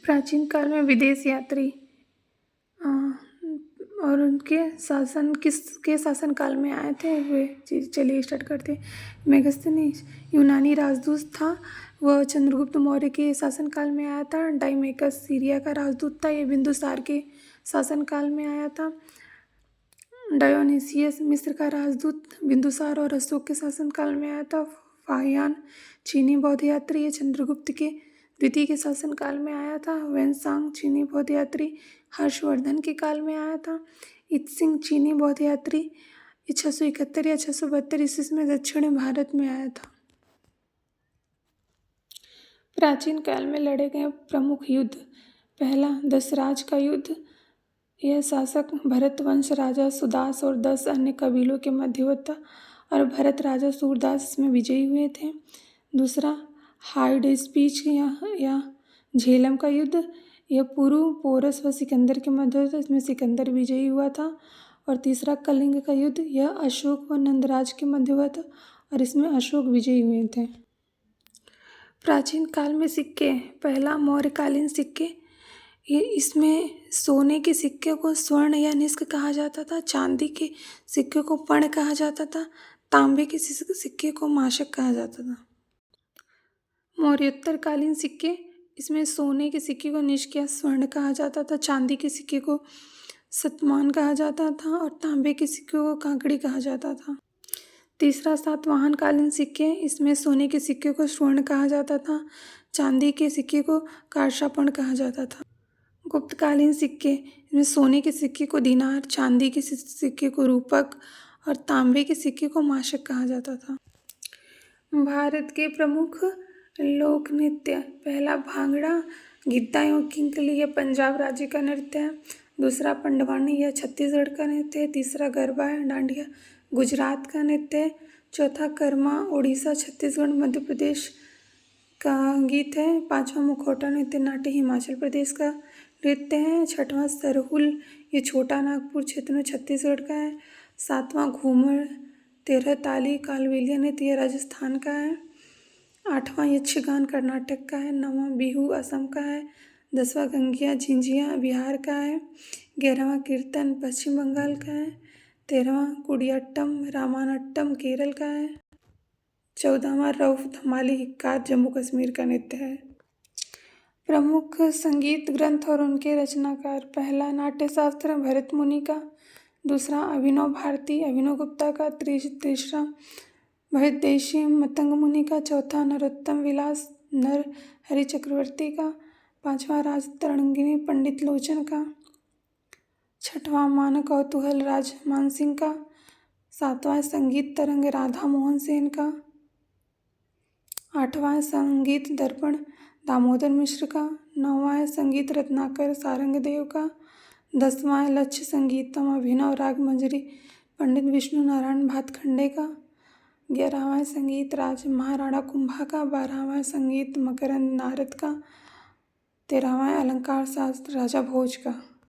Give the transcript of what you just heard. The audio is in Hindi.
प्राचीन काल में विदेश यात्री और उनके शासन किसके शासन काल में आए थे वे चीज़ चलिए स्टार्ट करते हैं। मेगस्थनीज यूनानी राजदूत था, वह चंद्रगुप्त मौर्य के शासन काल में आया था। डाइमेकस सीरिया का राजदूत था, ये बिंदुसार के शासन काल में आया था। डायोनिसियस मिस्र का राजदूत बिंदुसार और अशोक के शासन काल में आया था। फाहियान चीनी बौद्ध यात्री, ये चंद्रगुप्त के द्वितीय के शासन काल में आया था। वेनसांग चीनी बौद्ध यात्री हर्षवर्धन के काल में आया था। इत्सिंग चीनी बौद्ध यात्री 671 या 672 ईस्वी में दक्षिण भारत में आया था। प्राचीन काल में लड़े गए प्रमुख युद्ध। पहला दशराज का युद्ध, यह शासक भरत वंश राजा सुदास और 10 अन्य कबीलों के मध्य हुआ था और भरत राजा सूरदास इसमें विजयी हुए थे। दूसरा हाइडेस्पीच या झेलम का युद्ध, यह पूर्व पोरस व सिकंदर के मध्य हुआ था, इसमें सिकंदर विजयी हुआ था। और तीसरा कलिंग का युद्ध, यह अशोक व नंदराज के मध्य हुआ था और इसमें अशोक विजयी हुए थे। प्राचीन काल में सिक्के, पहला मौर्यकालीन सिक्के, ये इसमें सोने के सिक्के को स्वर्ण या निष्क कहा जाता था, चांदी के सिक्के को पर्ण कहा जाता था, तांबे के सिक्के को माशक कहा जाता था। मौर्योत्तरकालीन सिक्के, इसमें सोने के सिक्के को निष्क या स्वर्ण कहा जाता था, चांदी के सिक्के को शतमान कहा जाता था और तांबे के सिक्के को कांकड़ी कहा जाता था। तीसरा सातवाहनकालीन सिक्के, इसमें सोने के सिक्के को स्वर्ण कहा जाता था, चांदी के सिक्के को कारशापण कहा जाता था। गुप्तकालीन सिक्के, इसमें सोने के सिक्के को दिनार, चांदी के सिक्के को रूपक और तांबे के सिक्के को माशक कहा जाता था। भारत के प्रमुख लोक नृत्य, पहला भांगड़ा, गिद्दा एवं किंकली, यह पंजाब राज्य का नृत्य है। दूसरा पंडवानी, यह छत्तीसगढ़ का नृत्य है। तीसरा गरबा है, डांडिया, गुजरात का नृत्य है। चौथा कर्मा, उड़ीसा, छत्तीसगढ़, मध्य प्रदेश का गीत है। पांचवा मुखौटा नृत्य नाट्य, हिमाचल प्रदेश का नृत्य है। छठवां सरहुल, ये छोटा नागपुर क्षेत्र में छत्तीसगढ़ का है। सातवां घूमर, 13 ताली, कालबेलिया नृत्य, यह राजस्थान का है। आठवां यक्षगान कर्नाटक का है। नौवां बिहू असम का है। 10वां गंगिया झिंझिया बिहार का है। 11वां कीर्तन पश्चिम बंगाल का है। 13वां कुडियाट्टम रामानट्टम केरल का है। 14वां रऊफ धमाली हिक्कार जम्मू कश्मीर का नृत्य है। प्रमुख संगीत ग्रंथ और उनके रचनाकार, पहला नाट्यशास्त्र भरत मुनि का। दूसरा अभिनव भारती अभिनव गुप्ता का। तीसरा भरतदेशी मतंग मुनि का। चौथा नरोत्तम विलास नरहरि चक्रवर्ती का। पांचवा राजतरंगिणी पंडित लोचन का। छठवां मानक कौतूहल राज मानसिंह का। सातवां संगीत तरंग राधा मोहन सेन का। आठवां संगीत दर्पण दामोदर मिश्र का। नौवां संगीत रत्नाकर सारंगदेव का। 10वां लक्ष्य संगीतम अभिनव राग मंजरी पंडित विष्णु नारायण भातखंडे का। 11वां संगीत राज महाराणा कुंभा का। 12वां संगीत मकरंद नारद का। 13वां अलंकार शास्त्र राजा भोज का।